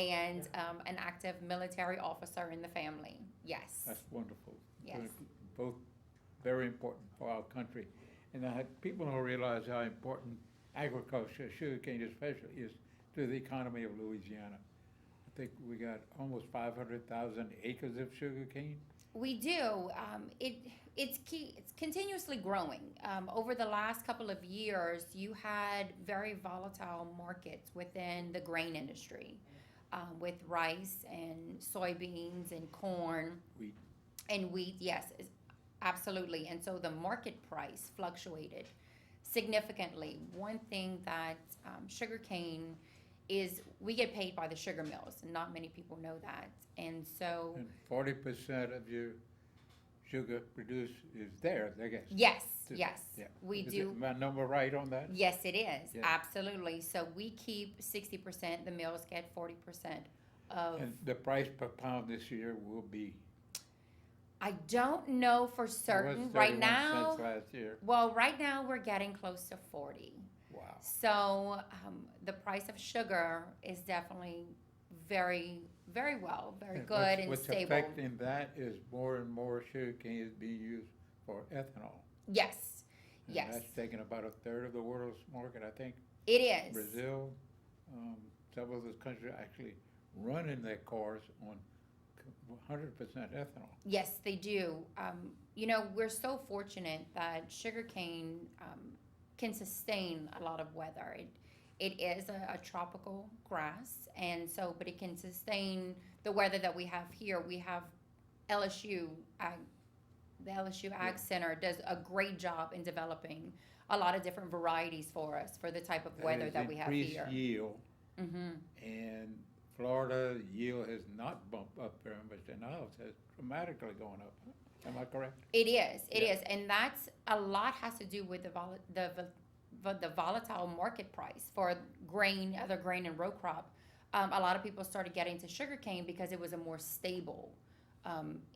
and an active military officer in the family. Yes. That's wonderful. Yes. Both very important for our country. And people don't realize how important agriculture, sugarcane especially, is to the economy of Louisiana. I think we got almost 500,000 acres of sugarcane. We do. It's continuously growing. Over the last couple of years, you had very volatile markets within the grain industry, with rice and soybeans and corn Wheat. and wheat. Yes, absolutely. And so the market price fluctuated significantly. One thing that sugarcane is, we get paid by the sugar mills, and not many people know that. And so, And 40% of your sugar produced is theirs, I guess. yes, Is- yes, yeah. we Is do. my number right on that? Yes, it is. Yeah. Absolutely. So we keep 60%, the mills get 40% of. And the price per pound this year will be, I don't know for it was certain 31 right now. cents last year. Well, right now we're getting close to 40. Wow. So the price of sugar is definitely very, very well, very And good and what's stable. affecting that is more and more sugarcane is being used for ethanol. Yes, And yes, that's taking about a third of the world's market, I think. it is. Brazil, some of those countries are actually running their cars on 100% ethanol. Yes, they do. We're so fortunate that sugarcane can sustain a lot of weather. It is a tropical grass, and so, but it can sustain the weather that we have here. We have LSU, the LSU Ag Center does a great job in developing a lot of different varieties for us for the type of weather that we have here. Increased yield, Hmm. and Florida yield has not bumped up very much, and now it's dramatically going up. Am I correct? It is, Yeah. and that's a lot has to do with the volatile market price for grain, other grain and row crop. A lot of people started getting to sugarcane because it was a more stable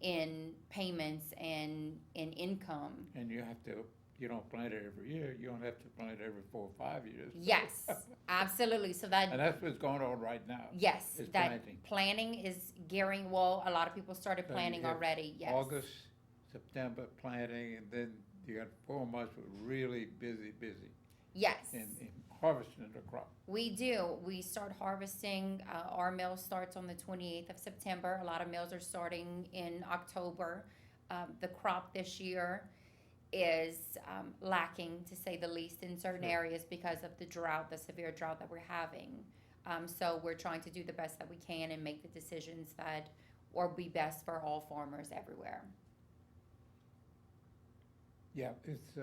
in payments and in income. And you don't plant it every year, you don't have to plant it every 4 or 5 years. Yes, absolutely. So And that that's what's going on right now. yes, is that planting. planning is gearing. Well, a lot of people started So you planning have already. Yes. August, September planting, and then you got 4 months with really busy Yes. in harvesting the crop. We do. We start harvesting. Our mill starts on the 28th of September. A lot of mills are starting in October. The crop this year is lacking, to say the least, in certain Sure. areas because of the drought, the severe drought that we're having. So we're trying to do the best that we can and make the decisions that will be best for all farmers everywhere. Yeah, it's,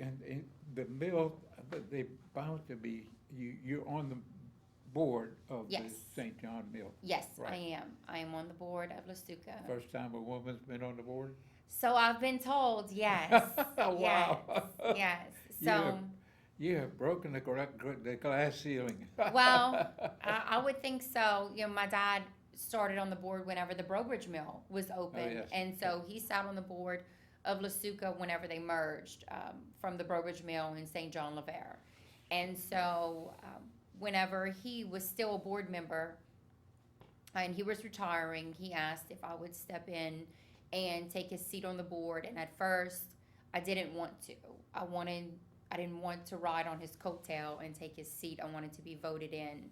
and the mill, they bound to be, you're on the board of the Yes. St. John Mill. Yes, I Right. am. I am on the board of La Stuca. First time a woman's been on the board? So I've been told, yes. Wow. Yes. Yes. You So. have- You have broken the glass ceiling. Well, I would think so. My dad started on the board whenever the Brobridge Mill was open, Oh, yes. and so he sat on the board of La Suca whenever they merged from the Brobridge Mill in St. John Lever. And so whenever he was still a board member and he was retiring, he asked if I would step in and take his seat on the board. And at first, I didn't want to. I didn't want to ride on his coattail and take his seat. I wanted to be voted in.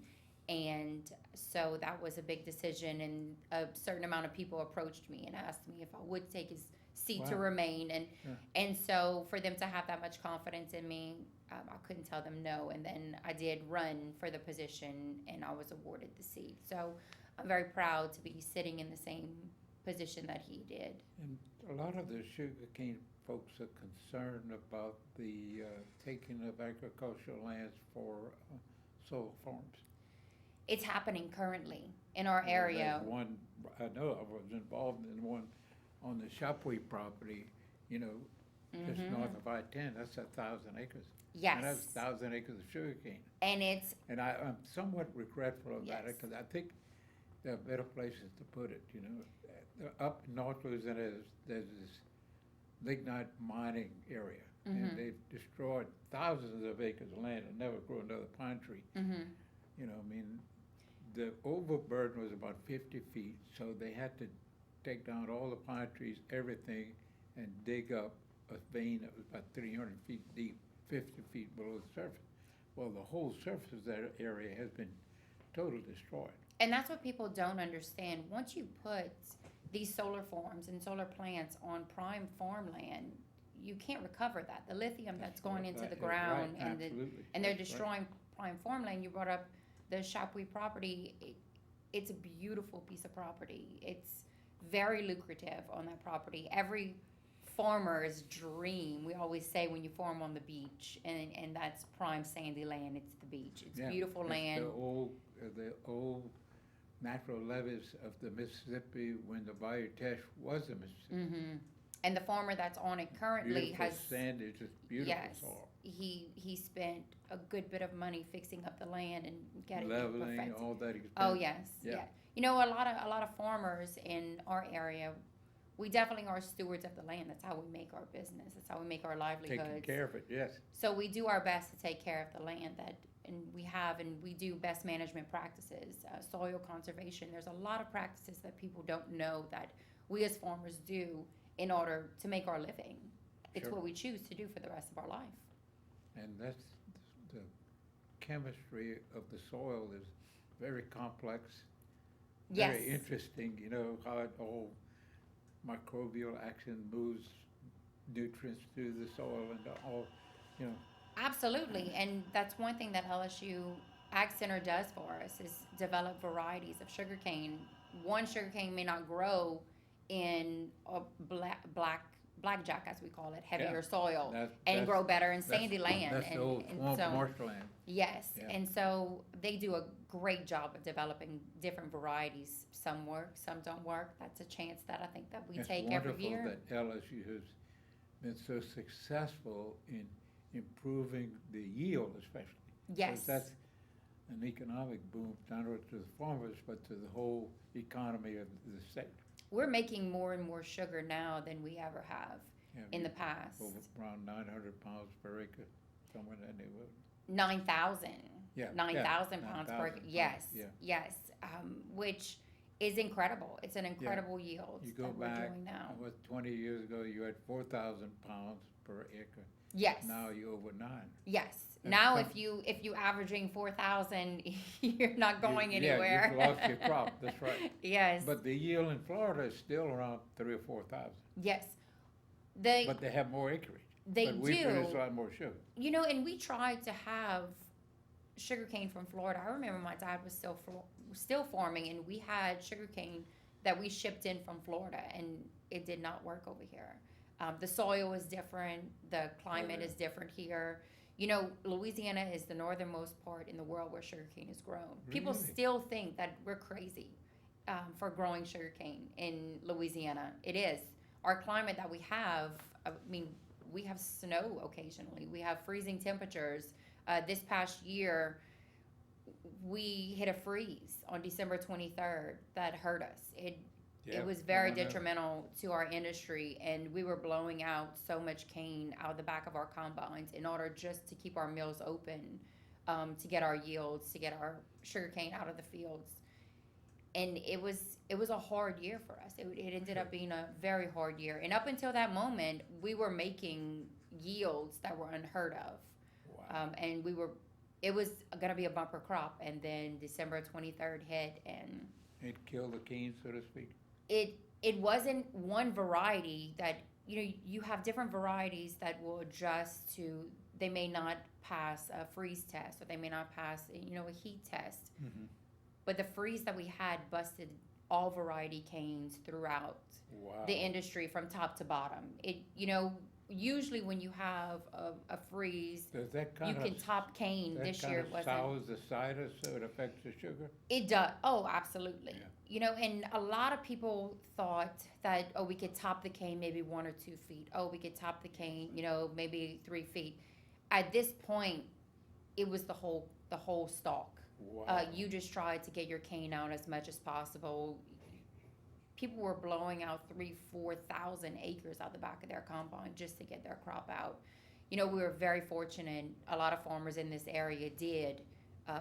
And so that was a big decision. And a certain amount of people approached me and asked me if I would take his seat to Wow. remain. Yeah. And so for them to have that much confidence in me, I couldn't tell them no. And then I did run for the position and I was awarded the seat. So I'm very proud to be sitting in the same position that he did. And a lot of the sugarcane folks are concerned about the taking of agricultural lands for solar farms. It's happening currently in our area. There's one, I know, I was involved in one on the Shopway property, just Mhm. north of I-10, that's 1,000 acres. Yes. And that's 1,000 acres of sugarcane. And it's, And I'm somewhat regretful about it, Yes. because I think there are better places to put it, Up north Louisiana, there's this lignite mining area, Mhm. and they've destroyed thousands of acres of land and never grew another pine tree. mhm. You know, I mean, the overburden was about 50 feet, so they had to take down all the pine trees, everything, and dig up a vein that was about 300 feet deep, 50 feet below the surface. Well, the whole surface of that area has been totally destroyed. And that's what people don't understand. Once you put these solar farms and solar plants on prime farmland, you can't recover that. The lithium that's going into the ground Right, and absolutely. and they're That's right. destroying prime farmland. You brought up the Chapuis property. It's a beautiful piece of property. It's very lucrative on that property. Every farmer's dream. We always say when you farm on the beach, and that's prime sandy land. It's the beach. It's Yeah, beautiful it's land. The old natural levees of the Mississippi when the Bayou Teche was the Mississippi. Hmm. And the farmer that's on it currently Beautiful has sand, it's just beautiful yes, soil. he spent a good bit of money fixing up the land and getting it Leveling, perfected. all that expense. Oh yes, Yeah. yeah. You know, a lot of farmers in our area, we definitely are stewards of the land. That's how we make our business. That's how we make our livelihoods. Taking care of it, yes. So we do our best to take care of the land and we do best management practices, soil conservation. There's a lot of practices that people don't know that we as farmers do in order to make our living. It's Sure. what we choose to do for the rest of our life. And that's, the chemistry of the soil is very complex, Yes. very interesting, you know, how it all microbial action moves nutrients through the soil and all, you know. Absolutely, and that's one thing that LSU Ag Center does for us is develop varieties of sugarcane. One sugarcane may not grow in a blackjack, as we call it, heavier soil, and grow better in sandy land. That's the old swamp marshland. Yes, Yeah. and so they do a great job of developing different varieties. Some work, some don't work. That's a chance that I think that we take every year. It's wonderful that LSU has been so successful in improving the yield, especially. Yes. So that's an economic boom, not only to the farmers, but to the whole economy of the state. We're making more and more sugar now than we ever have Yeah, in the past. around 900 pounds per acre, somewhere in that neighborhood. 9,000. Yeah, 9,000 yeah, pounds 9,000 per acre. Yes, yeah. yes. Which is incredible. It's an incredible yield You go that we're back, doing now. 20 years ago, you had 4,000 pounds per acre. Yes. Now you're over 9. Yes. And Now, some- if you averaging 4,000, you're not going anywhere. Yeah, you've lost your crop, that's right. Yes. But the yield in Florida is still around 3,000 or 4,000. Yes. But they have more acreage. They But we do. produce a lot more sugar. You know, and we tried to have sugarcane from Florida. I remember my dad was still farming, and we had sugarcane that we shipped in from Florida, and it did not work over here. The soil is different. The climate yeah. is different here. You know, Louisiana is the northernmost part in the world where sugarcane is grown. People Really? still think that we're crazy for growing sugarcane in Louisiana. It is. Our climate that we have, I mean, we have snow occasionally. We have freezing temperatures. This past year, we hit a freeze on December 23rd that hurt us. It was very detrimental to our industry, and we were blowing out so much cane out of the back of our combines in order just to keep our mills open, to get our yields, to get our sugar cane out of the fields. And it was a hard year for us. It ended up being a very hard year. And up until that moment, we were making yields that were unheard of. Wow. And it was going to be a bumper crop. And then December 23rd hit, and It killed the cane, so to speak. it wasn't one variety that, you know, you have different varieties that will adjust to, they may not pass a freeze test, or they may not pass, you know, a heat test. Mm-hmm. But the freeze that we had busted all variety canes throughout Wow. the industry from top to bottom. It, you know, usually when you have a freeze, Does that you kind can of, top cane. that This kind year of it wasn't. sours the cider so it affects the sugar? It does. Oh, absolutely. Yeah. You know, and a lot of people thought that, oh, we could top the cane maybe 1 or 2 feet. Oh, we could top the cane, you know, maybe 3 feet. At this point, it was the whole stalk. Wow. You just tried to get your cane out as much as possible. People were blowing out 3,000-4,000 acres out the back of their combine just to get their crop out. You know, we were very fortunate. A lot of farmers in this area did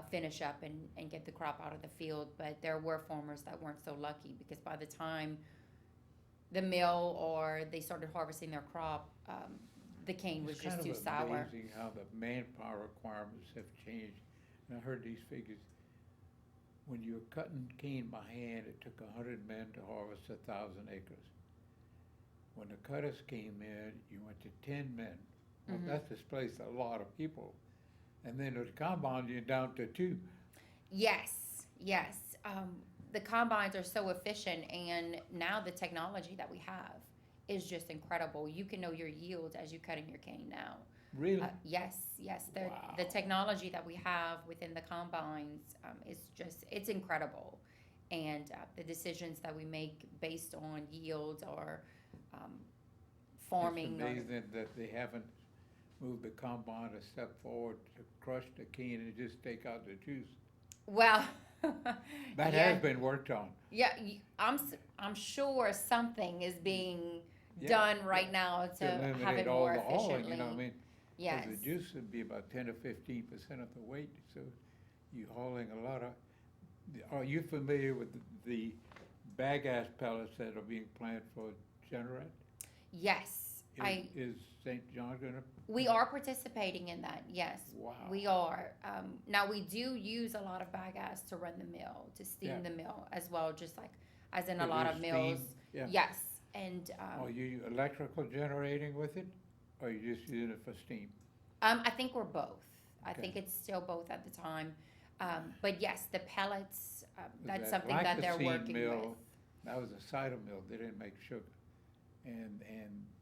finish up and get the crop out of the field. But there were farmers that weren't so lucky because by the time the mill or they started harvesting their crop, the cane was It's just kind too of sour. amazing how the manpower requirements have changed. And I heard these figures. When you were cutting cane by hand, it took 100 men to harvest 1,000 acres. When the cutters came in, you went to 10 men. Well, Mhm. that displaced a lot of people. And then with the combine, you're down to 2. Yes, yes. The combines are so efficient, and now the technology that we have is just incredible. You can know your yield as you cutting your cane now. Really? Yes. The Wow. technology that we have within the combines is just it's incredible, and the decisions that we make based on yields or farming. It's amazing that they haven't moved the combine a step forward to crush the cane and just take out the juice. Well, That yeah, has been worked on. yeah. I'm sure something is being Yeah, done right now to to have eliminate it all more the hauling, efficiently. you know what I mean? Yes. Because the juice would be about 10 or 15% of the weight, so you're hauling a lot of. Are you familiar with the bagasse pellets that are being planned for Generate? Yes. Is St. John gonna? We are participating in that. Yes. Wow. We are. Now we do use a lot of bagasse to run the mill, to steam Yeah. the mill as well, just like as in a lot of Produce mills. steam? Yeah. Yes. And Are you electrical generating with it, or are you just using it for steam? I think we're both. I Okay. think it's still both at the time. But yes, the pellets, that's That something that they're Lancashire working mill, with. that was a cider mill, they didn't make sugar. And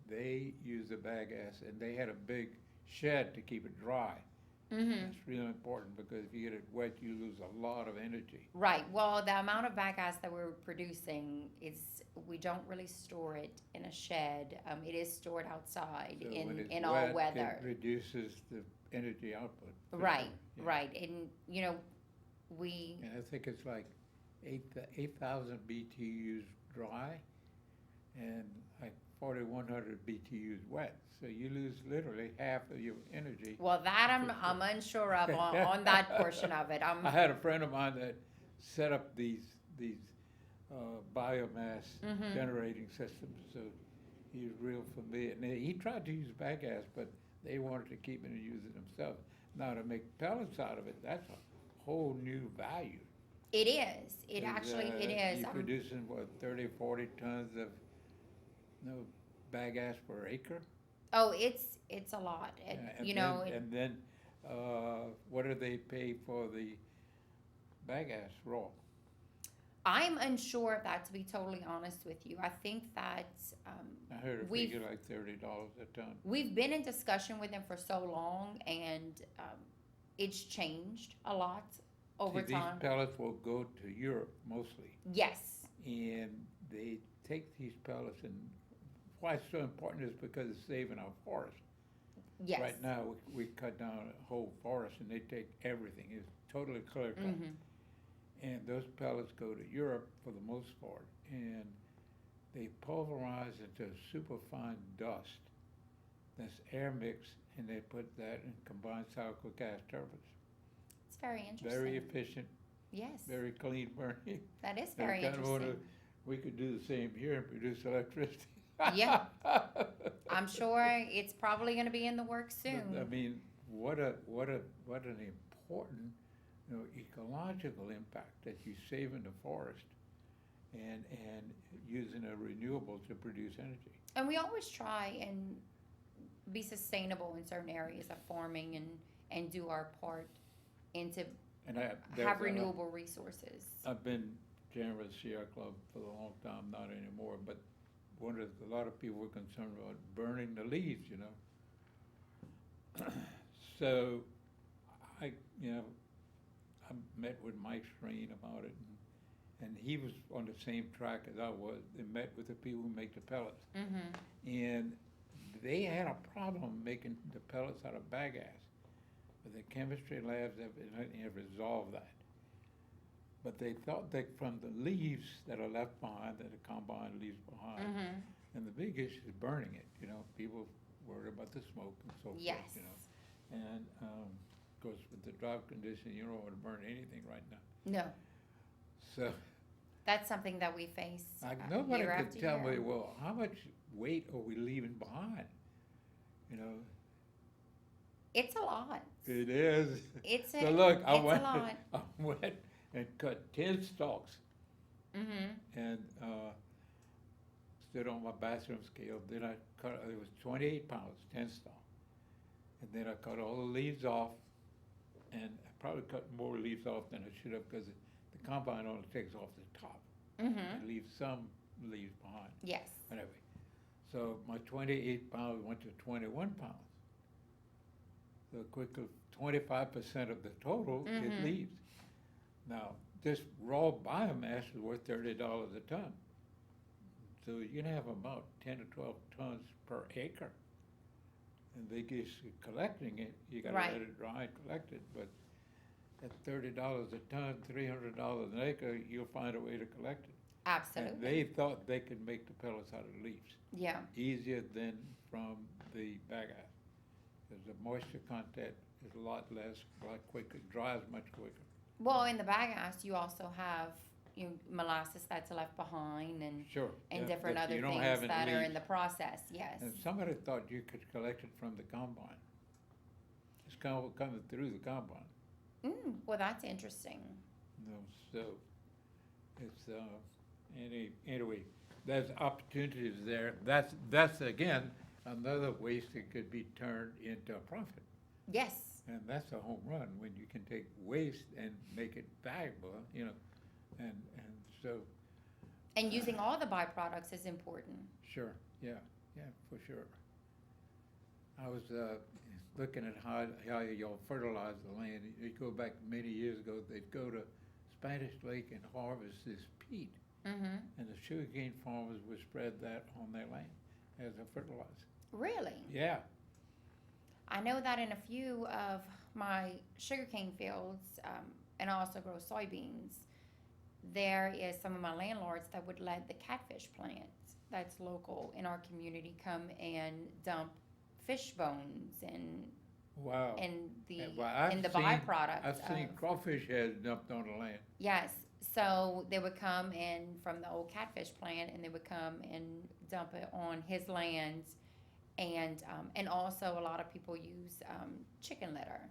they used the bagasse, and they had a big shed to keep it dry. Hmm. That's really important, because if you get it wet, you lose a lot of energy. Right. Well, the amount of bagasse that we're producing is we don't really store it in a shed. It is stored outside So when it's in all wet, weather. it reduces the energy output. for Right. sure. Yeah. Right. And we And I think it's like 8,000 BTUs dry, and like 4,100 BTUs wet. So you lose literally half of your energy. well that I'm unsure of on that portion of it. I had a friend of mine that set up these biomass Mhm. generating systems, so he's real familiar. And he tried to use bagasse, but they wanted to keep it and use it themselves. Now to make pellets out of it, that's a whole new value. It is. It 'Cause, actually it is. You're producing, what, 30 or 40 tons of bagasse per acre? Oh, it's a lot. And, And then, what do they pay for the bagasse raw? I'm unsure of that, to be totally honest with you. I think that I heard a We've- figure like $30 a ton. we've been in discussion with them for so long, and it's changed a lot over See, time. these pellets will go to Europe mostly, Yes. and they take these pellets, and why it's so important is because it's saving our forest. Yes. Right now, we cut down a whole forest, and they take everything, it's totally clear cut. Mhm. And those pellets go to Europe for the most part, and they pulverize into superfine dust that's air mixed, and they put that in combined cycle gas turbines. It's very interesting. Very efficient, Yes. very clean burning. That is And very kind of wanna- interesting. We could do the same here and produce electricity. Yeah. I'm sure it's probably going to be in the works But, soon. I mean, what an important, ecological impact that you save in the forest and using a renewable to produce energy. And we always try and be sustainable in certain areas of farming and do our part into And have renewable resources. I've been chairman of the Sierra Club for a long time, not anymore, but a lot of people were concerned about burning the leaves, So I met with Mike Strain about it, and he was on the same track as I was, and met with the people who make the pellets. Mm-hmm. And they had a problem making the pellets out of bagasse, but the chemistry labs have resolved that. But they thought that from the leaves that are left behind, that the combine leaves behind, Mm-hmm. and the big issue is burning it, people worry about the smoke and so forth, Yes. And, course, with the drought condition, you don't want to burn anything right now. No, So that's something that we face nobody year could after tell year. me, well, how much weight are we leaving behind? You know, It's a lot. it is. It's a, So look, it's a lot. I went and cut 10 stalks Mm-hmm. and stood on my bathroom scale. Then I cut, it was 28 pounds, 10 stalks. And then I cut all the leaves off, and I probably cut more leaves off than I should have because the combine only takes off the top. Mm-hmm. It leaves some leaves behind. Yes. Anyway, so my 28 pounds went to 21 pounds. So quickly, 25% of the total is Mhm. leaves. Now, this raw biomass is worth $30 a ton. So you can have about 10 to 12 tons per acre. And they just collecting it, you gotta Right. let it dry and collect it, but at $30 a ton, $300 an acre, you'll find a way to collect it. Absolutely. And they thought they could make the pellets out of leaves Yeah. easier than from the bagasse. Because the moisture content is a lot less, a lot quicker, dries much quicker. Well, in the bagasse, you also have molasses that's left behind and Sure. yeah, different that other you don't things have in that are in leaves. the process. Yes. And somebody thought you could collect it from the combine. It's coming through the combine. Well, that's interesting. So it's anyway. There's opportunities there. That's again another waste that could be turned into a profit, Yes. and that's a home run when you can take waste and make it valuable. And so And using all the byproducts is important. sure, yeah, for sure. I was looking at how y'all fertilize the land. You go back many years ago, they'd go to Spanish Lake and harvest this peat, Mm-hmm. and the sugarcane farmers would spread that on their land as a fertilizer. Really? Yeah, I know that in a few of my sugarcane fields, and I also grow soybeans, there is some of my landlords that would let the catfish plant that's local in our community come and dump fish bones and wow. the Well, I've and the seen- byproduct. I've seen of- crawfish heads dumped on the land. Yes. So they would come in from the old catfish plant, and they would come and dump it on his lands, and also a lot of people use chicken litter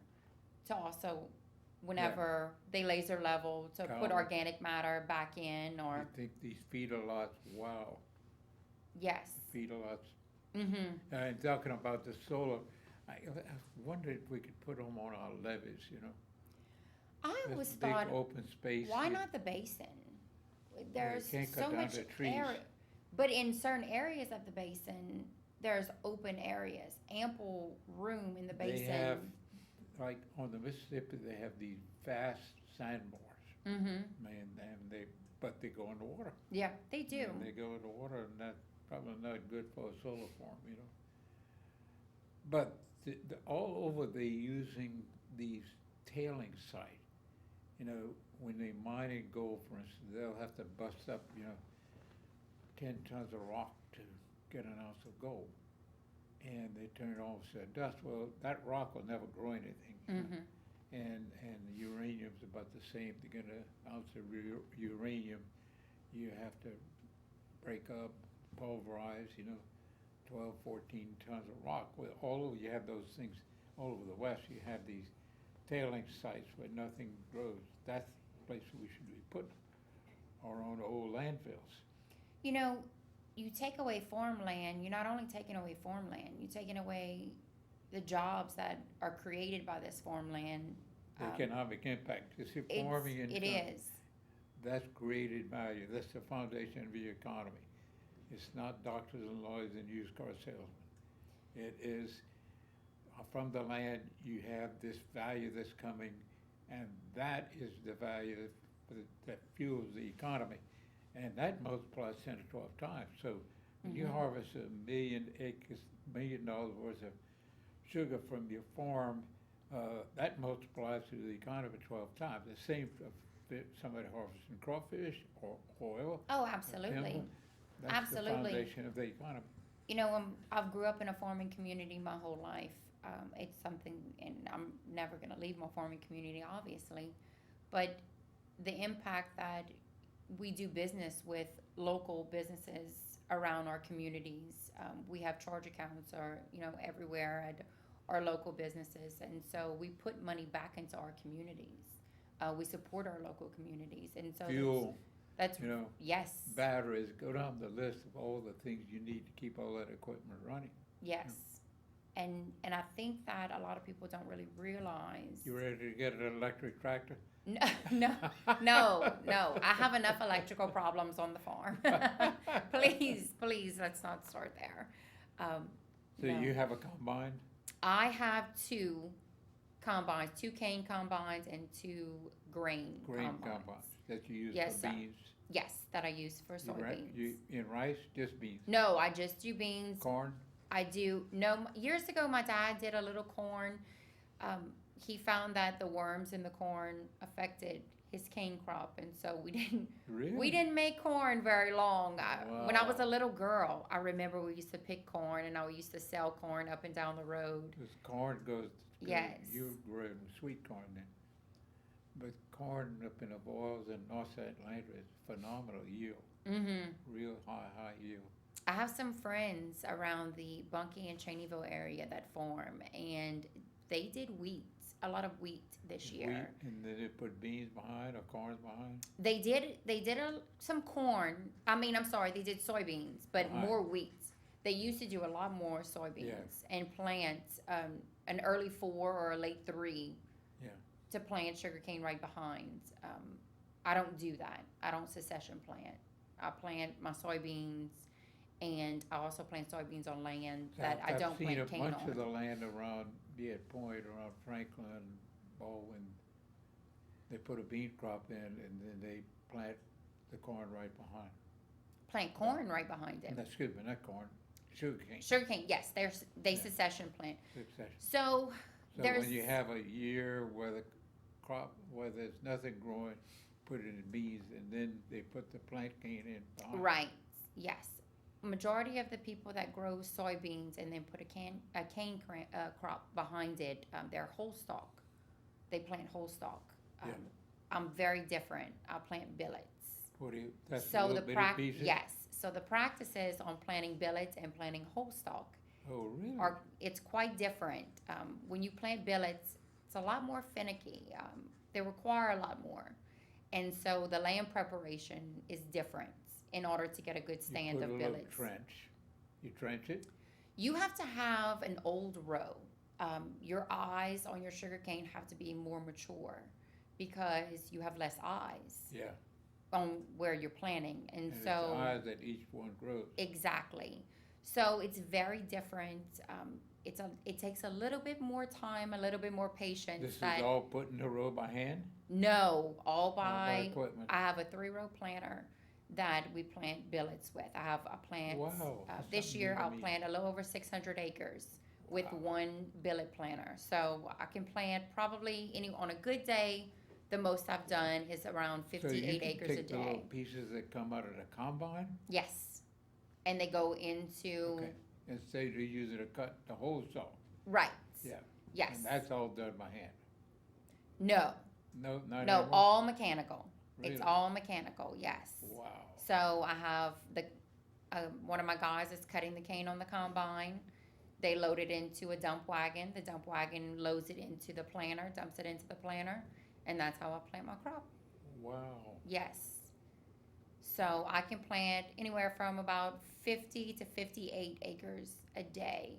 to also, whenever they laser level, to put Cow. organic matter back in, I or think these feeder-lots, wow, yes. feeder-lots. Mm-hmm. And talking about the solar, I wondered if we could put them on our levees, I This always big thought, open space. why you- not the basin? There's can't cut so down much the trees. area, but in certain areas of the basin, there's open areas, ample room in the They basin. have, like on the Mississippi, they have these vast sandbars, Mm-hmm. but they go in the water. Yeah, they do. And they go in the water, and that's probably not good for a solar farm, But all over they using these tailing sites. When they mining gold, for instance, they'll have to bust up, 10 tons of rock to get an ounce of gold. And they turn it on to dust. Well, that rock will never grow anything. Mm-hmm. And the uranium's about the same. To get an ounce of uranium, you have to break up, pulverize, 12, 14 tons of rock. Well, all over, you have those things all over the West. You have these tailing sites where nothing grows. That's the place we should be putting, or on old landfills. You take away farmland, you're not only taking away farmland, you're taking away the jobs that are created by this farmland. The economic impact. You see, It's- farming it income, is. that's created value. That's the foundation of the economy. It's not doctors and lawyers and used car salesmen. It is from the land, you have this value that's coming, and that is the value that fuels the economy. And that multiplies 10 to 12 times. So when you Mhm. harvest $1 million worth of sugar from your farm, that multiplies to the economy 12 times. The same if somebody harvesting crawfish or oil. Oh, or absolutely. timber. That's Absolutely. the foundation of the economy. I've grew up in a farming community my whole life, It's something, and I'm never going to leave my farming community, obviously, but the impact that we do business with local businesses around our communities. We have charge accounts, or everywhere at our local businesses, and so we put money back into our communities. We support our local communities, and so Fuel, that's yes, batteries, go down the list of all the things you need to keep all that equipment running. yes. And I think that a lot of people don't really realize. You ready to get an electric tractor? No, no, no. I have enough electrical problems on the farm. Please, let's not start there. So No. you have a combine? I have two combines, two cane combines and two grain combines. Combines that you use Yes, for sir. beans? Yes, that I use for soybeans. In rice, just beans? No, I just do beans. Corn? I do. No, years ago, my dad did a little corn. He found that the worms in the corn affected his cane crop, and so Really? we didn't make corn very long. When I was Wow. a little girl, I remember we used to pick corn, and I used to sell corn up and down the road. Because corn goes, Yes. you grow sweet corn then. But corn up in the boils in North Atlanta is phenomenal yield, Mm-hmm. real high yield. I have some friends around the Bunkie and Cheneyville area that farm, and they did wheat, a lot of wheat this year. Wheat, and then they put beans behind or corn behind? They did some corn. I'm sorry, they did soybeans, but Right. more wheat. They used to do a lot more soybeans Yeah. and plant an early 4 or a late 3 Yeah. to plant sugarcane right behind. I don't do that. I don't succession plant. I plant my soybeans, and I also plant soybeans on land that I don't plant cane I've seen a bunch of the on. land around Beard Point, around Franklin, Baldwin. They put a bean crop in and then they plant the corn right behind. Plant corn right behind it. Excuse me, not corn, sugarcane. Sugarcane, yes, they Yeah. succession plant. Succession. So So there's when you have a year where the crop, where there's nothing growing, put it in beans, and then they put the plant cane in behind. right, yes. Majority of the people that grow soybeans and then put a cane crop behind it, they're whole stalk. They plant whole stalk. Yeah. I'm very different. I plant billets. What do you, that's So little the bitty pieces? yes. So the practices on planting billets and planting whole stalk Oh, really? it's quite different. When you plant billets, it's a lot more finicky. They require a lot more, and so the land preparation is different in order to get a good stand You of put a little billets. trench. You trench it? You have to have an old row. Your eyes on your sugarcane have to be more mature because you have less eyes Yeah. on where you're planting, and And so it's eyes that each one grows. exactly. So it's very different. It takes a little bit more time, a little bit more patience. This is that all put in the row by hand? No, all By by. equipment? I have a 3-row planter that we plant billets with. I plant. Wow, that's This something year new to I'll me. plant a little over 600 acres with Wow. one billet planter. So I can plant probably on a good day. The most I've done is around 58 acres So a you can take the little day. pieces that come out of the combine? Yes, and they go into Okay. Instead of using to cut the whole saw? right. Yeah. Yes. And that's all done by hand? No, No, not no, anymore? all mechanical. It's Really? all mechanical. Yes. Wow. So I have one of my guys is cutting the cane on the combine. They load it into a dump wagon. The dump wagon loads it into the planter, dumps it into the planter, and that's how I plant my crop. Wow. Yes. So I can plant anywhere from about 50 to 58 acres a day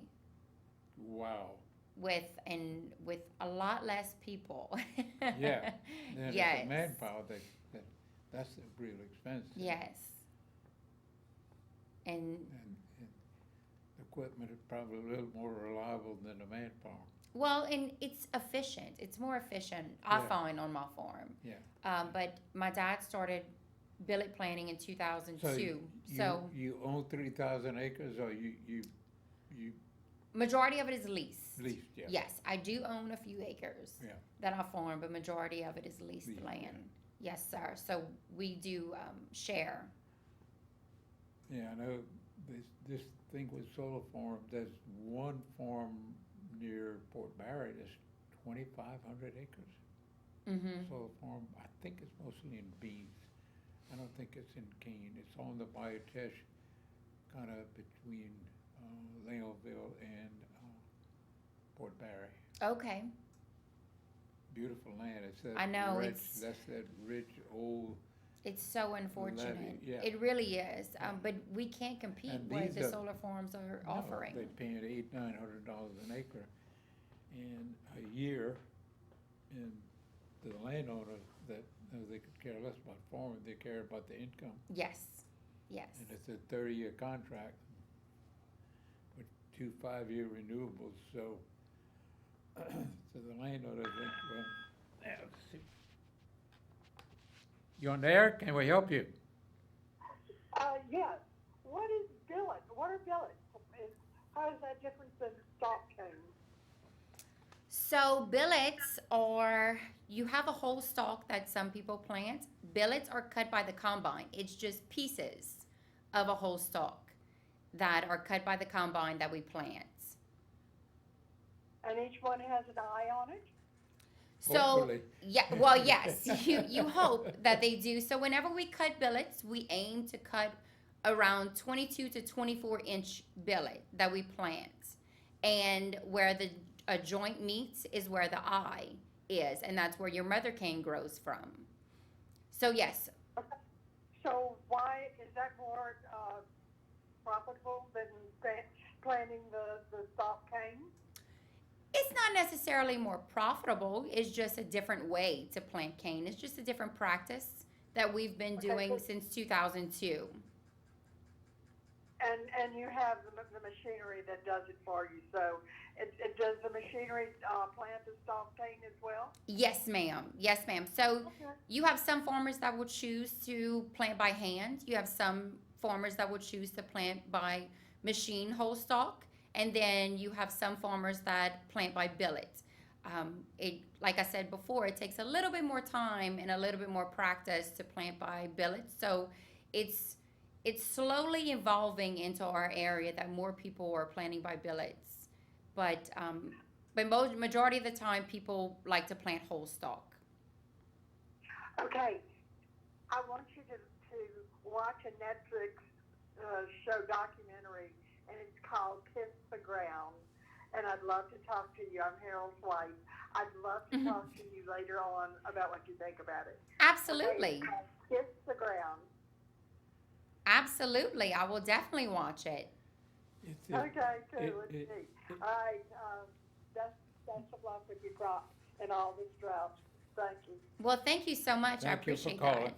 Wow. with a lot less people. Yeah. Then Yes. it's the manpower that's real expensive. Yes. And And the equipment is probably a little more reliable than the manpower. well, and it's efficient. It's more efficient, I Yeah. find, on my farm. Yeah. But my dad started billet planting in 2002. So You own 3,000 acres or you majority of it is leased. leased, yeah? Yes, I do own a few acres Yeah. that I farm, but majority of it is leased Leased, land. Yes, sir. So we do share. Yeah, I know this thing with solar farm, there's one farm near Port Barrett is 2,500 acres. Mm-hmm. Solar farm, I think it's mostly in beans. I don't think it's in cane. It's on the Biotesh, kind of between Leonville and Port Barre. Okay. Beautiful land. It's that I know, rich, it's- that's that rich old. It's so unfortunate. Levee, yeah. It really is. Yeah. But we can't compete And what these the are- solar farms are No, offering. they're paying $800-900 an acre, and a year, and the landowner that they could care less about farming, they care about the income. Yes. Yes. And it's a 30-year contract with 2 5-year renewables, so, so the landowner think, well, yeah, let's see. You on there? Can we help you? Yes. What is billet? What are billets? How is that different than stalk cane? So billets are, you have a whole stalk that some people plant. Billets are cut by the combine. It's just pieces of a whole stalk that are cut by the combine that we plant. And each one has an eye on it? So, Hopefully. yeah, well, yes, you hope that they do. So whenever we cut billets, we aim to cut around 22 to 24 inch billet that we plant. And where the a joint meets is where the eye is, and that's where your mother cane grows from. So yes, Okay. So why is that more profitable than planting the stalk cane? it's not necessarily more profitable. It's just a different way to plant cane. It's just a different practice that we've been Okay, doing so- since 2002. And you have the machinery that does it for you. So does the machinery plant the stalk cane as well? Yes, ma'am. Yes, ma'am. So Okay. you have some farmers that will choose to plant by hand. You have some farmers that will choose to plant by machine whole stalk. And then you have some farmers that plant by billet. Like I said before, it takes a little bit more time and a little bit more practice to plant by billet. So it's slowly evolving into our area that more people are planting by billets. But majority of the time, people like to plant whole stalk. Okay. I want you to watch a Netflix show documentary, and it's called Kiss the Ground. And I'd love to talk to you. I'm Harold's wife. I'd love to Mhm. talk to you later on about what you think about it. Absolutely. Okay, Kiss the Ground. Absolutely. I will definitely watch it. It's Okay, cool. it- Let's it- see. All right. Best of luck with your crop and all this drought. Thank you. Well, thank you so much. I Thank you for appreciate calling. that.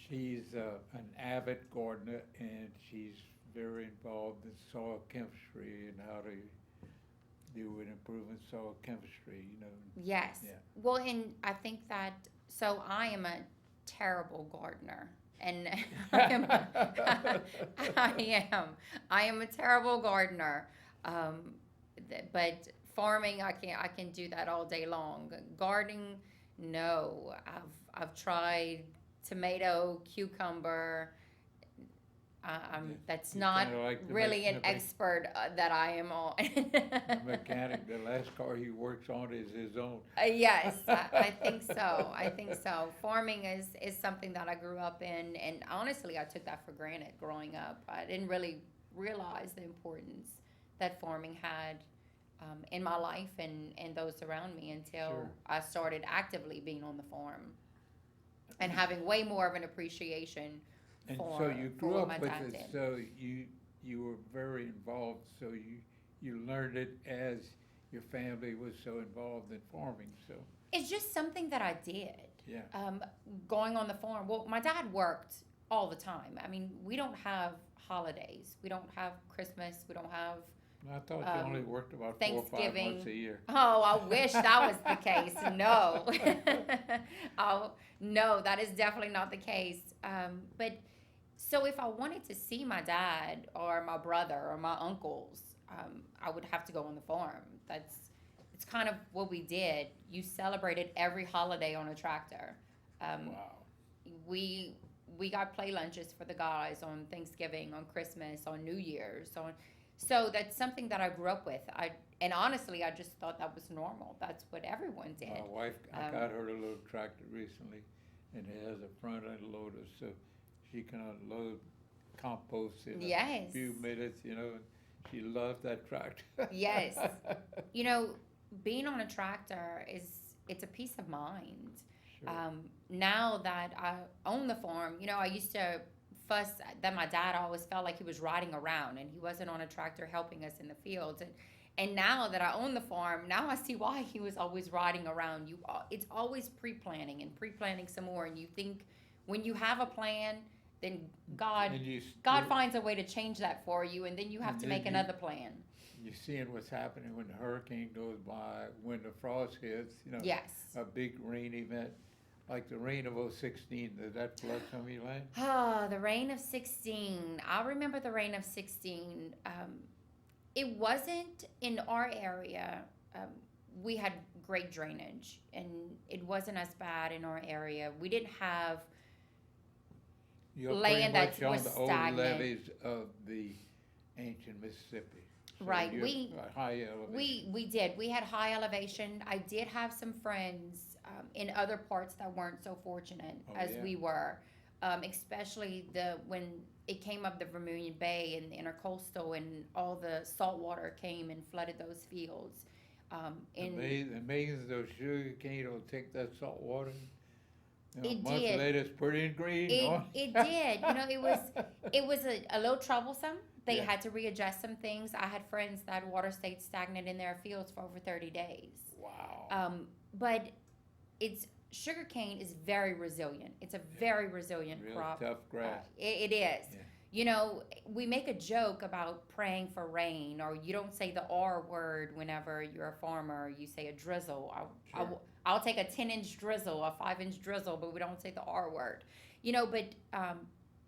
She's an avid gardener, and she's very involved in soil chemistry and how to do with improving soil chemistry, you know. Yes. Yeah. Well, and I think that, so I am a terrible gardener. And I am a terrible gardener. But farming, I can do that all day long. Gardening, no. I've tried tomato, cucumber. That's You not kinda like the really an the expert that I am on. The mechanic, the last car he works on is his own. Yes, I think so. I think so. Farming is something that I grew up in, and honestly, I took that for granted growing up. I didn't really realize the importance that farming had in my life and those around me until Sure. I started actively being on the farm and having way more of an appreciation And for, so you for grew what up my with dad it, did. so you were very involved, so you learned it as your family was so involved in farming, so, It's just something that I did. yeah. Going on the farm. Well, my dad worked all the time. I mean, we don't have holidays. We don't have Christmas. We don't have. I thought you only worked about 4 or 5 Thanksgiving. months a year. Oh, I wish that was the case. No. Oh, no, that is definitely not the case. But so if I wanted to see my dad or my brother or my uncles, I would have to go on the farm. It's kind of what we did. You celebrated every holiday on a tractor. Wow. We we got play lunches for the guys on Thanksgiving, on Christmas, on New Year's, on. So that's something that I grew up with. And honestly, I just thought that was normal. That's what everyone did. My wife, I Um, got her a little tractor recently, and it has a front end loader, so she can unload compost in a Yes. few minutes, you know, and she loves that tractor. Yes. You know, being on a tractor it's a peace of mind. Sure. Now that I own the farm, you know, I used to fuss that my dad always felt like he was riding around and he wasn't on a tractor helping us in the fields. And now that I own the farm, now I see why he was always riding around. It's always pre-planning and pre-planning some more. And you think when you have a plan, then God And finds a way to change that for you, and then you have And to then make you- another plan. You're seeing what's happening when the hurricane goes by, when the frost hits, you know. Yes. A big rain event, like the rain of '16, did that flood some of your land? Oh, the rain of 16. I remember the rain of 16. It wasn't in our area. We had great drainage, and it wasn't as bad in our area. We didn't have You're land pretty that much was on the old stagnant. levees of the ancient Mississippi. So Right, you're we- a high elevation. we did. We had high elevation. I did have some friends in other parts that weren't so fortunate Oh, as yeah. we were, especially when it came up the Vermilion Bay and the intercoastal, and all the salt water came and flooded those fields. Amazing those sugar cane will take that salt water. You know, It months did. later, it's pretty and green. It no? it did. You know, it was a little troublesome. They Yeah. had to readjust some things. I had friends that water stayed stagnant in their fields for over 30 days. Wow. But sugarcane is very resilient. It's a very resilient Real crop. tough grass. It is. Yeah. You know, we make a joke about praying for rain, or you don't say the R word whenever you're a farmer. You say a drizzle. Sure. I'll take a 10-inch drizzle, a 5-inch drizzle, but we don't say the R word. You know, but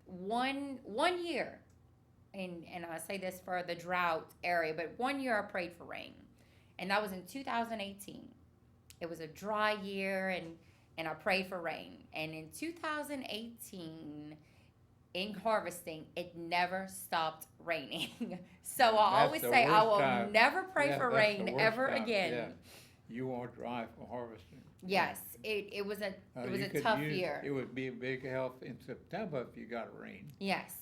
one year, and I say this for the drought area, but one year I prayed for rain, and that was in 2018. It was a dry year, and I prayed for rain. And in 2018, in harvesting, it never stopped raining. So I That's always the say I worst will time. never pray Yeah, for that's rain the worst ever time, again. yeah. You won't dry for harvesting. Yes, it was a You could tough use- year. It would be a big help in September if you got rain. Yes,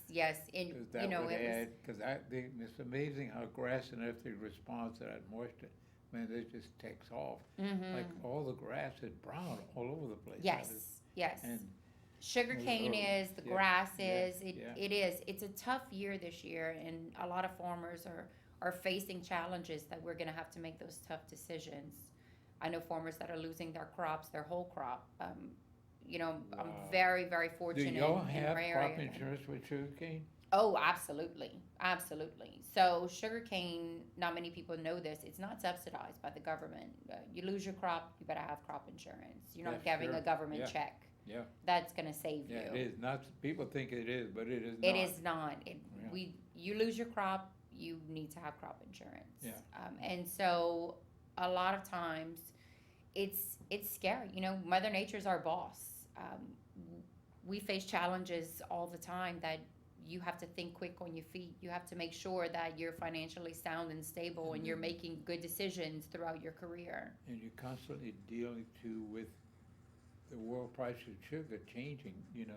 and Because that you know would it was. add, because it's amazing how grass and everything responds to that moisture. Man, it just takes off. Mhm. Like all the grass is brown all over the place. Yes. And Sugarcane Oh, is, the yeah, grass yeah, is, yeah. it is. It's a tough year this year, and a lot of farmers are facing challenges that we're gonna have to make those tough decisions. I know farmers that are losing their crops, their whole crop. You know, I'm Wow. very, very do fortunate y'all in have my crop area. insurance with sugarcane? Oh, absolutely, absolutely. So sugarcane, not many people know this. It's not subsidized by the government. You lose your crop, you better have crop insurance. You're not Yeah, getting sure. a government Yeah. check. Yeah. That's gonna save Yeah, you. it is not. People think it is, but it is not. It is not. Yeah. You lose your crop, you need to have crop insurance. Yeah. And so a lot of times it's scary. You know, Mother Nature's our boss. We face challenges all the time that you have to think quick on your feet. You have to make sure that you're financially sound and stable, and you're making good decisions throughout your career. And you're constantly dealing too with the world price of sugar changing, you know.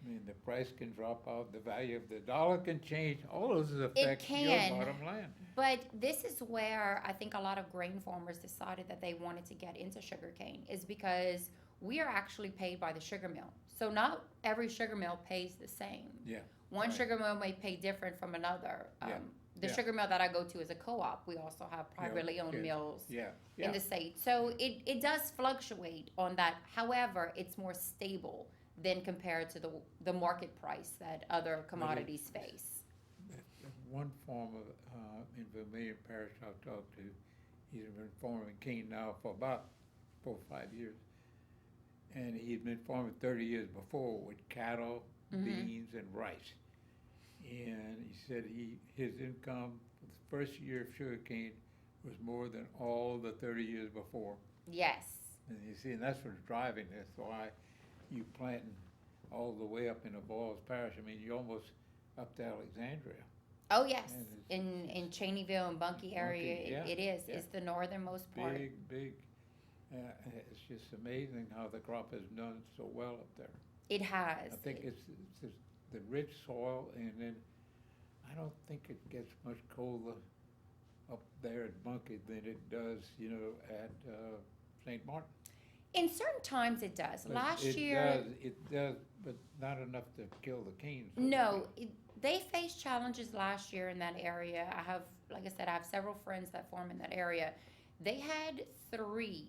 I mean, the price can drop out, the value of the dollar can change, all those affect your can. bottom line. But this is where I think a lot of grain farmers decided that they wanted to get into sugarcane, is because we are actually paid by the sugar mill. So not every sugar mill pays the same. Yeah. One Right. sugar mill may pay different from another. Yeah. The Yeah. sugar mill that I go to is a co-op. We also have privately owned okay. mills Yeah, in yeah. the state. So it does fluctuate on that. However, it's more stable than compared to the market price that other commodities face. One farmer in Vermilion Parish I've talked to, he's been farming cane now for about 4 or 5 years. And he'd been farming 30 years before with cattle, beans, and rice. And he said his income for the first year of sugarcane was more than all the 30 years before. Yes. And you see, and that's what's driving this, why you planting all the way up into Balls Parish. I mean, you're almost up to Alexandria. Oh, yes, And in Cheneyville and Bunkie area, Bunkie, yeah, it is. yeah. It's the northernmost part. Big. It's just amazing how the crop has done so well up there. It has. I think it's the rich soil, and then I don't think it gets much colder up there at Bunkie than it does, at St. Martin. In certain times it does. But Last it year, does, but not enough to kill the canes. no, they faced challenges last year in that area. Like I said, I have several friends that farm in that area. They had 3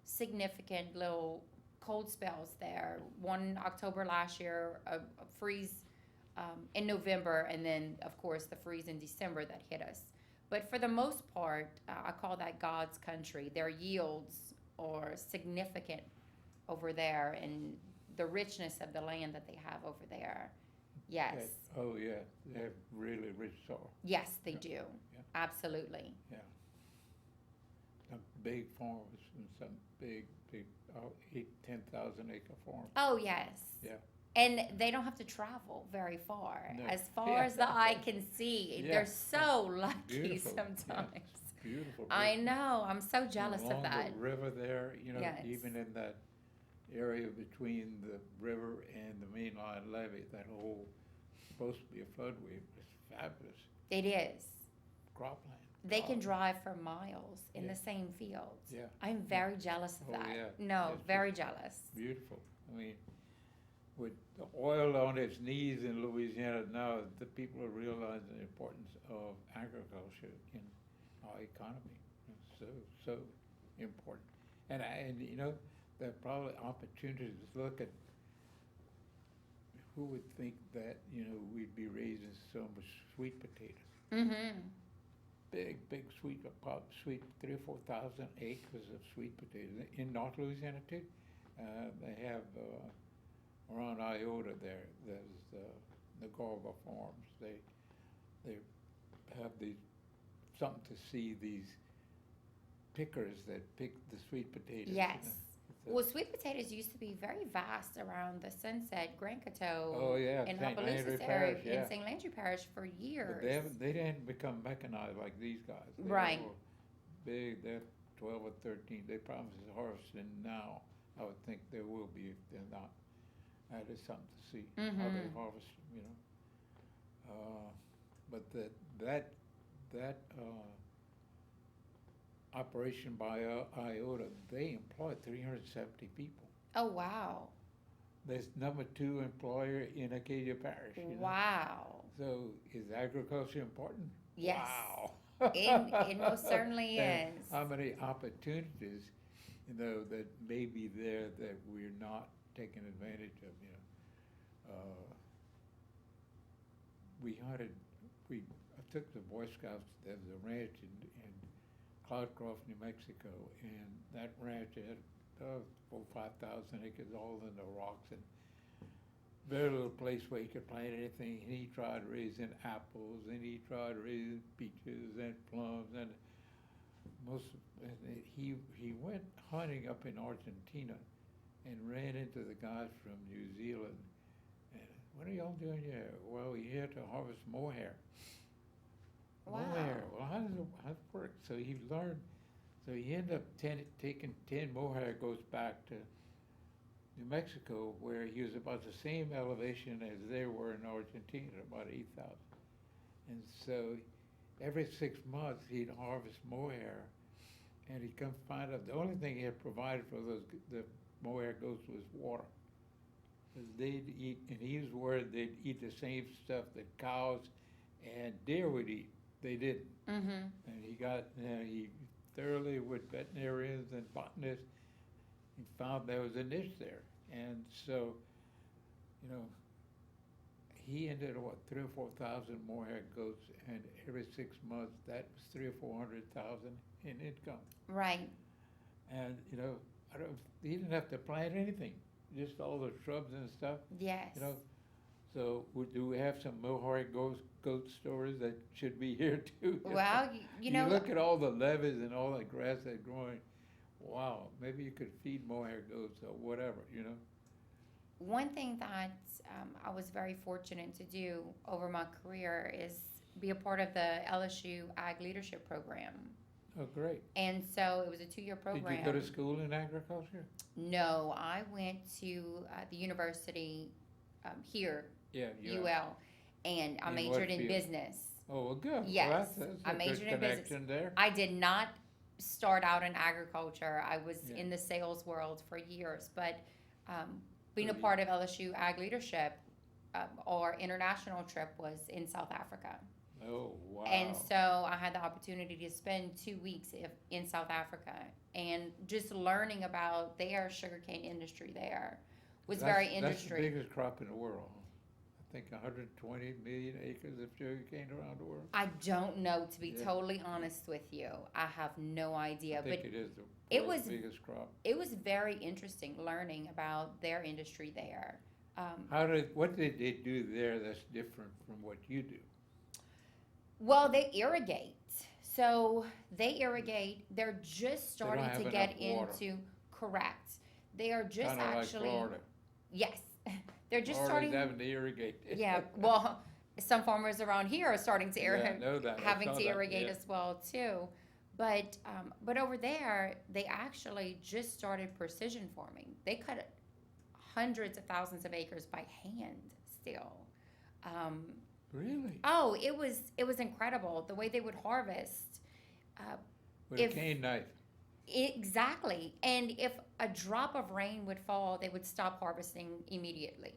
significant little cold spells there. One in October last year, a freeze in November, and then, of course, the freeze in December that hit us. But for the most part, I call that God's country. Their yields are significant over there, and the richness of the land that they have over there. Yes. Oh, yeah, they have really rich soil. Yes, they do. Absolutely. Yeah. Some big farms and some big, 10,000 acre farms. Oh, yes. Yeah. And they don't have to travel very far. No. As far as the eye can see, Yeah. they're so lucky Beautiful. Yeah. sometimes. Beautiful. I know. I'm so jealous of Along that. the river there, Yes. even in that area between the river and the mainline levee, that whole, supposed to be a floodway, it's fabulous It is. cropland. They can drive for miles in Yeah. the same fields. Yeah. I'm very jealous of Oh, that. yeah. No, It's very jealous. Beautiful. I mean, with the oil on its knees in Louisiana now, the people are realizing the importance of agriculture in our economy. It's so important. And there are probably opportunities to look at who would think that, we'd be raising so much sweet potatoes. Mm-hmm. Big sweet 3,000 or 4,000 acres of sweet potatoes in North Louisiana too. They have around Iota there. There's the Gorba Farms. They have something to see these pickers that pick the sweet potatoes. Yes. So- Well, sweet potatoes used to be very vast around the Sunset, Grand Coteau, Oh, yeah, and St. Landry Opelousas area, Parish, yeah. in St. Landry Parish for years. But they didn't become mechanized like these guys. They Right. were big, they're 12 or 13. They promise to harvesting now. I would think there will be if they're not. That is something to see, how they Mhm. harvest them, But that operation by Iota, they employ 370 people. Oh, wow. That's number 2 employer in Acadia Parish. Wow. So is agriculture important? Yes. Wow. It most certainly And is. how many opportunities, that may be there that we're not taking advantage of, I took the Boy Scouts, there was a ranch in Cloudcroft, New Mexico, and that ranch had 5,000 acres, all in the rocks, and very little place where you could plant anything. And he tried raising apples, and he tried raising peaches and plums, and he went hunting up in Argentina, and ran into the guys from New Zealand. And what are y'all doing here? Well, we're here to harvest mohair. Wow. Mohair. Well, how does it work? So he learned. So he ended up taking 10 mohair goats back to New Mexico, where he was about the same elevation as they were in Argentina, about 8,000. And so every 6 months he'd harvest mohair, and he'd come find out the only thing he had provided for the mohair goats was water. Because they'd eat, and he was worried they'd eat the same stuff that cows and deer would eat. They didn't. Mm-hmm. And he thoroughly with veterinarians and botanists, he found there was a niche there. And so, he ended up, 3,000 or 4,000 mohair goats, and every 6 months, that was 300,000 or 400,000 in income. Right. And, he didn't have to plant anything, just all the shrubs and stuff, Yes. So do we have some mohair goat stories that should be here too? Well, you know, look at all the levees and all the grass that's growing. Wow, maybe you could feed mohair goats or whatever, one thing that I was very fortunate to do over my career is be a part of the LSU Ag Leadership Program. Oh, great. And so it was a 2-year Did program. you go to school in agriculture? No, I went to the university here, Yeah, UL, and I In majored what in field? business. Oh, well, good. Yes, Well, that's I a majored good in business. connection there. I did not start out in agriculture. I was Yeah. in the sales world for years, but being a So you- part of LSU Ag Leadership, our international trip was in South Africa. Oh, wow. And so I had the opportunity to spend 2 weeks in South Africa and just learning about their sugarcane industry there was very That's the interesting. biggest crop in the world. I think 120 million acres of sugarcane around the world. I don't know, to be Yeah. totally honest with you. I have no idea. I think But it is the it world's was- biggest crop. it was very interesting learning about their industry there. What did they do there that's different from what you do? Well, they irrigate. So they irrigate. They're just They don't starting have to get enough water. into correct. They are just Kinda like actually Florida. yes. They're just Florida's starting. having to irrigate. Yeah. Well, some farmers around here are starting to Yeah, I irrigate, know that. I having saw to that, irrigate yeah. as well too. But over there, they actually just started precision farming. They cut hundreds of thousands of acres by hand still. Really? Oh, it was incredible the way they would harvest. With if- a cane knife. Exactly. And if a drop of rain would fall, they would stop harvesting immediately.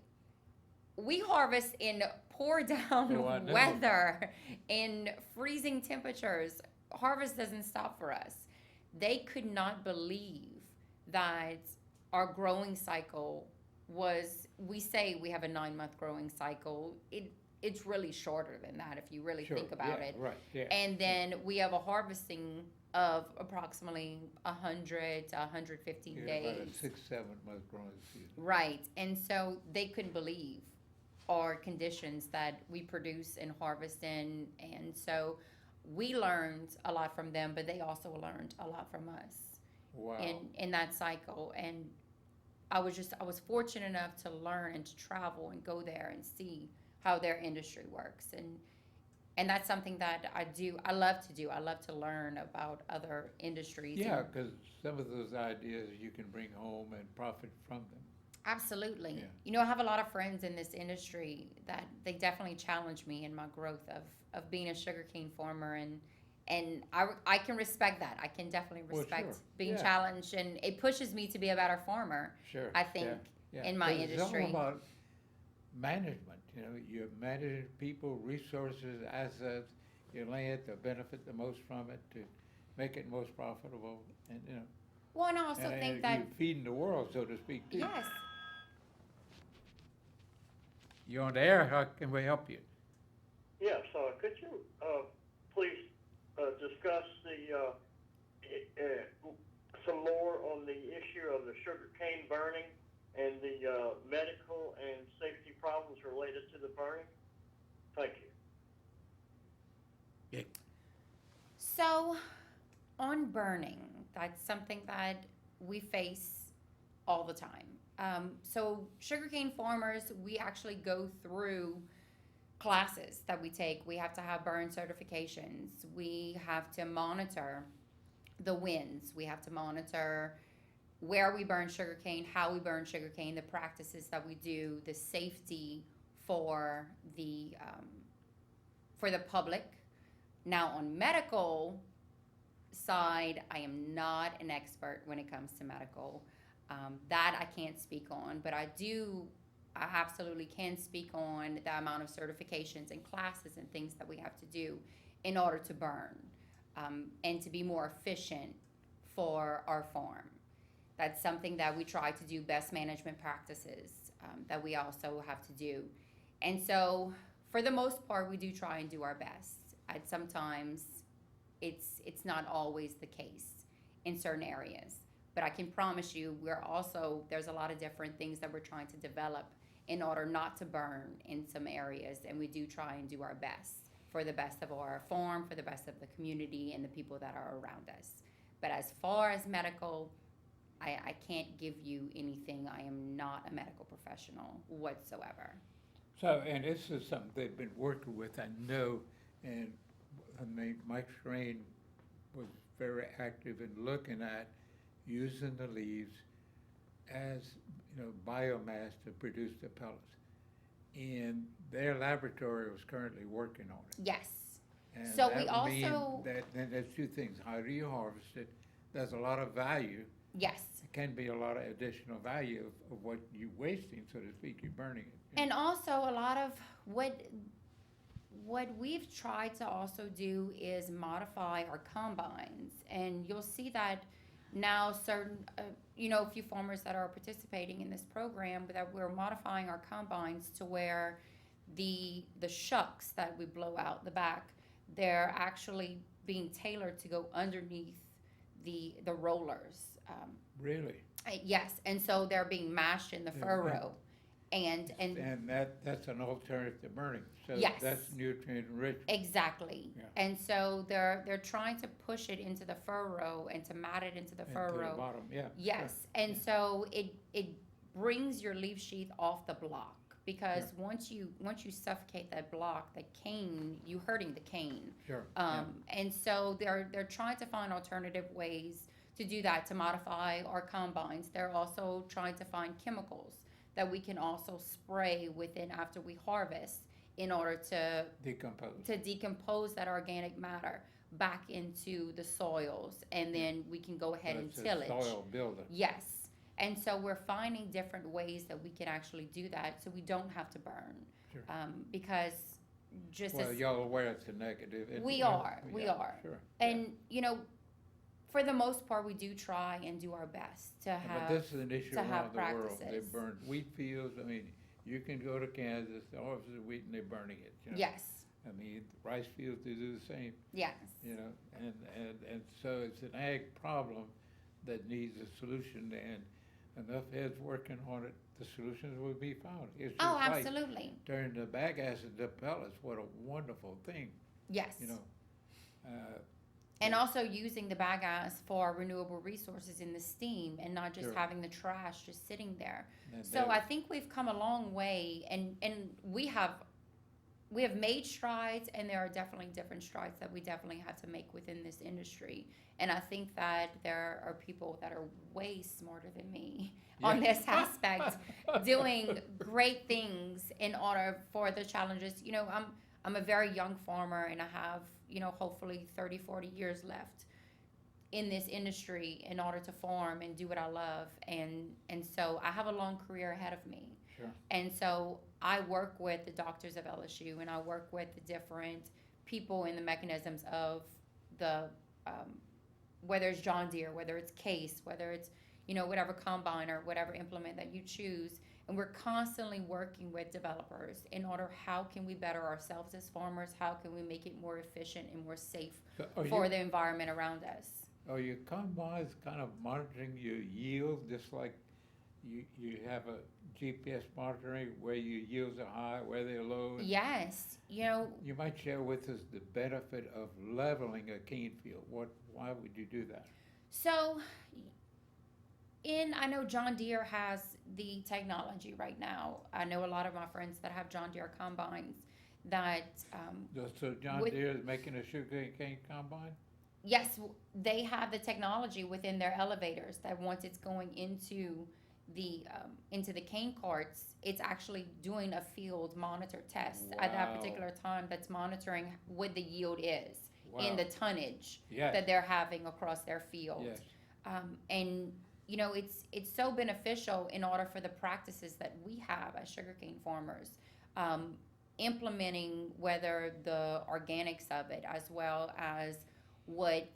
We harvest in pour down Oh, I know. weather, in freezing temperatures. Harvest doesn't stop for us. They could not believe that our growing cycle was, we say we have a 9-month growing cycle. It's really shorter than that if you really Sure, think about yeah, it. Right, yeah. And then we have a harvesting of approximately 100 to 115 Yeah, about days. a 6-7 month growing season. Right. And so they couldn't believe our conditions that we produce and harvest in. And so we learned a lot from them, but they also learned a lot from us Wow. in that cycle. And I was fortunate enough to learn and to travel and go there and see how their industry works. And that's something that I love to do. I love to learn about other industries. Yeah, and- because some of those ideas you can bring home and profit from them. Absolutely. Yeah. You know, I have a lot of friends in this industry that they definitely challenge me in my growth of being a sugarcane farmer, and I can respect that. I can definitely Well, respect sure. being Yeah. challenged, and it pushes me to be a better farmer. Sure. I think yeah. in my 'Cause industry. It's all about management. You know, you're managing people, resources, assets, your land to benefit the most from it, to make it most profitable, and you know. Well, and I also and think that you're feeding the world, so to speak, too. yes, You're on the air. How can we help you? Yes, could you please discuss some more on the issue of the sugar cane burning and the medical and safety problems related to the burning? Thank you. so on burning, that's something that we face all the time. So sugarcane farmers, we actually go through classes that we take. We have to have burn certifications. We have to monitor the winds. We have to monitor where we burn sugarcane, how we burn sugarcane, the practices that we do, the safety for the public. Now on medical side, I am not an expert when it comes to medical. That I can't speak on, but I absolutely can speak on the amount of certifications and classes and things that we have to do in order to burn and to be more efficient for our farm. That's something that we try to do, best management practices that we also have to do. And so for the most part, we do try and do our best. Sometimes it's not always the case in certain areas. But I can promise you, there's a lot of different things that we're trying to develop in order not to burn in some areas. And we do try and do our best for the best of our farm, for the best of the community and the people that are around us. But as far as medical, I can't give you anything. I am not a medical professional whatsoever. So, and this is something they've been working with, I know, and I mean, Mike Strain was very active in looking at using the leaves as, biomass to produce the pellets. And their laboratory was currently working on it. Yes. And So that we would mean also- then there's two things. How do you harvest it? There's a lot of value. Yes. It can be a lot of additional value of what you're wasting, so to speak, you're burning it. And also a lot of what we've tried to also do is modify our combines, and you'll see that now certain a few farmers that are participating in this program, that we're modifying our combines to where the shucks that we blow out the back, they're actually being tailored to go underneath the rollers. Really? Yes, and so they're being mashed in the Yeah, furrow, and And that's an alternative to burning. So Yes. that's nutrient rich. exactly. Yeah. And so they're trying to push it into the furrow and to mat it into the And to furrow. bottom, yeah. Yes, and Yeah. so it brings your leaf sheath off the block, because once you suffocate that block, the cane, you hurting the cane. Sure. And so they're trying to find alternative ways to do that, to modify our combines. They're also trying to find chemicals that we can also spray within after we harvest in order to Decompose. that organic matter back into the soils, and then we can go ahead and That's a tillage. soil builder. Yes, and so we're finding different ways that we can actually do that, so we don't have to burn. Sure. Because just Well, as y'all aware it's a negative. we Yeah, are, Sure. and for the most part, we do try and do our best to Yeah, have. But this is an issue to have around the world. They practices. burn wheat fields. I mean, you can go to Kansas, the harvest of wheat, and they're burning it. Yes, I mean, rice fields, they do the same, yes, and so it's an ag problem that needs a solution, and enough heads working on it, the solutions will be found. It's oh, just like absolutely, turning the bagasse into pellets. What a wonderful thing, yes. And also using the bagasse for renewable resources in the steam, and not just Sure. having the trash just sitting there. and So that- I think we've come a long way, and we have made strides, and there are definitely different strides that we definitely have to make within this industry. And I think that there are people that are way smarter than me on Yeah. this aspect, doing great things in order for the challenges. I'm a very young farmer, and I have, hopefully 30, 40 years left in this industry in order to farm and do what I love. And so I have a long career ahead of me. Sure. And so I work with the doctors of LSU, and I work with the different people in the mechanisms of the, whether it's John Deere, whether it's Case, whether it's, whatever combine or whatever implement that you choose. And we're constantly working with developers in order, how can we better ourselves as farmers? How can we make it more efficient and more safe So for the environment around us? Are your combines kind of monitoring your yield, just like you have a GPS monitoring where your yields are high, where they're low? Yes, You might share with us the benefit of leveling a cane field. Why would you do that? so I know John Deere has the technology right now. I know a lot of my friends that have John Deere combines that, So John With- Deere is making a sugar cane combine? yes, they have the technology within their elevators that once it's going into the cane carts, it's actually doing a field monitor test at that Wow. particular time, that's monitoring what the yield is in Wow. the tonnage Yes. that they're having across their field. Yes. And it's so beneficial in order for the practices that we have as sugarcane farmers, implementing whether the organics of it, as well as what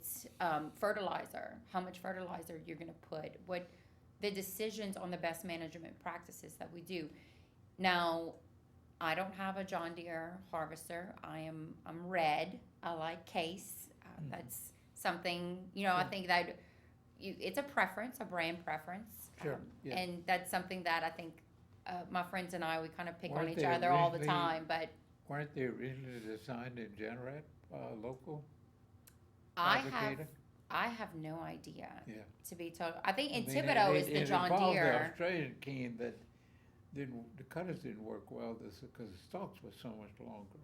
fertilizer, how much fertilizer you're going to put, what the decisions on the best management practices that we do. Now, I don't have a John Deere harvester. I'm red. I like Case. That's something, I think that it's a preference, a brand preference. Sure, yeah. And that's something that I think my friends and I, we kind of pick on Weren't each they other all the originally- time. But Weren't they originally designed in Generat, local I have fabricator? I have no idea, Yeah. to be told. I think in I mean, Thibodeau is the it John involved Deere. the Australian cane that the cutters didn't work well because the stalks were so much longer.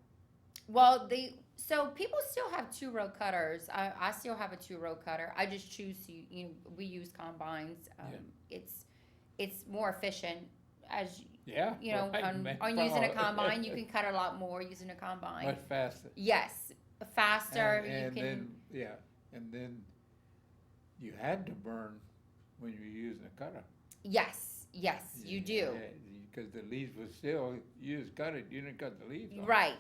Well, so people still have 2-row cutters. I still have a 2-row cutter. I just choose to, we use combines. Yeah. It's more efficient as Yeah. right, on using a combine. You can cut a lot more using a combine. Much faster. Yes, faster. And you can. then, yeah, and then you had to burn when you were using a cutter. Yes, you do. Because the leaves were still, you just cut it, you didn't cut the leaves off. Right.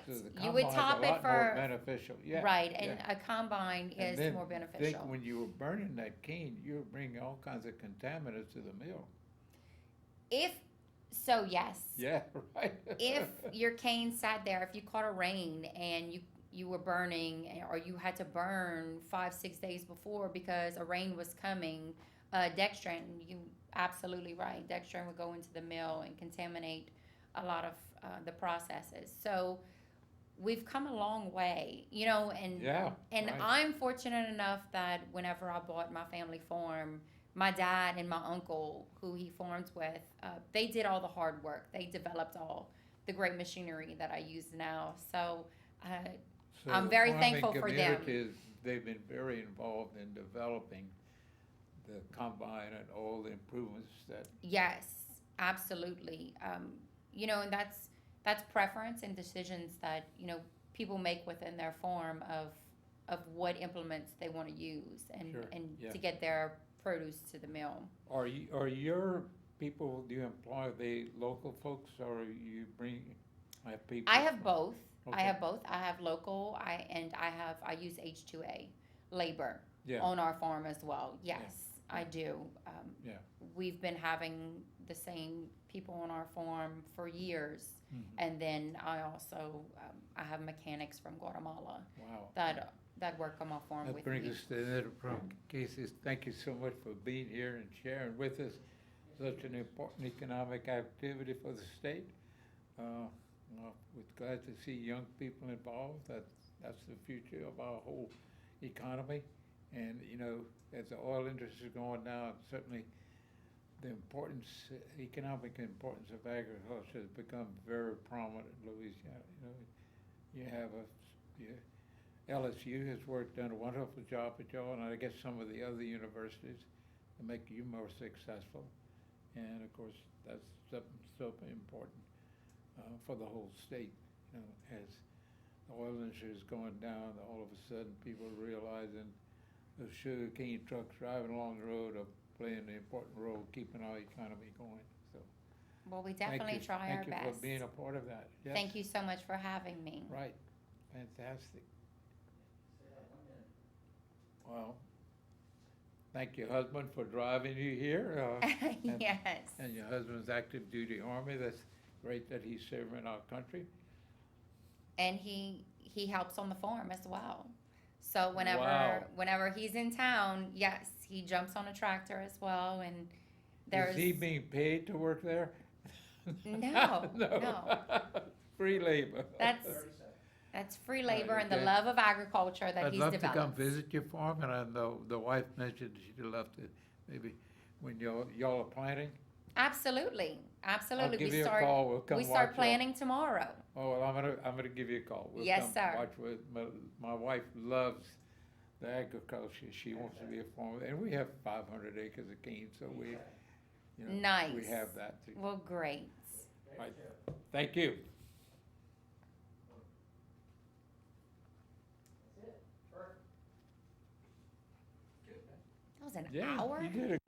So the You would combine's top a it lot more for. beneficial, yeah. Right, and yeah. a combine And is then more think beneficial. when you were burning that cane, you were bringing all kinds of contaminants to the mill. Yes. Yeah, right. If your cane sat there, if you caught a rain and you were burning, or you had to burn 5-6 days before because a rain was coming, dextran, you absolutely right. Dextran would go into the mill and contaminate a lot of the processes. So we've come a long way, and Yeah, and right. I'm fortunate enough that whenever I bought my family farm, my dad and my uncle, who he farms with, they did all the hard work. They developed all the great machinery that I use now. So So I'm the very farming thankful for them. communities, they've been very involved in developing the combine and all the improvements that, Yes, absolutely. And that's preference and decisions that people make within their farm of what implements they want to use and Sure, yeah. to get their produce to the mill. are your people, do you employ the local folks or you have people? I have both. Okay. I have both. I have local. I use H2A labor Yeah, on our farm as well. Yes, I do. yeah. We've been having the same people on our farm for years, Mhm. and then I also I have mechanics from Guatemala Wow. that work on my farm That with brings me. us to the end of the program. Casey, thank you so much for being here and sharing with us such an important economic activity for the state. We're glad to see young people involved. That's the future of our whole economy. And, as the oil industry is going down, certainly the economic importance of agriculture has become very prominent in Louisiana. You have LSU has done a wonderful job at y'all, and I guess some of the other universities to make you more successful. And of course, that's something so important for the whole state. As the oil industry is going down, all of a sudden people are realizing those sugar cane trucks driving along the road are playing an important role keeping our economy going. So Well, we definitely try our Thank you best. for being a part of that. Yes. Thank you so much for having me. Right, fantastic. Well, thank your husband for driving you here. And- Yes. And your husband's active duty Army, that's great that he's serving our country. And he helps on the farm as well. So Wow. whenever he's in town, yes, he jumps on a tractor as well. And there's Is he being paid to work there? No, no. Free labor. that's free labor and the okay. love of agriculture that I'd he's love to developed. come visit your farm, and I know the wife mentioned she'd love to, maybe when y'all are planting. Absolutely, absolutely. I'll give we you start a call, we'll come we watch start y'all. planning tomorrow. Oh, well, I'm gonna give you a call. We'll Yes, come sir. Watch with, my wife loves the agriculture, she wants to be a farmer, and we have 500 acres of cane, so we, Nice. we have that too. Well, great. Right. Thank you. That was an Yeah, hour. you did a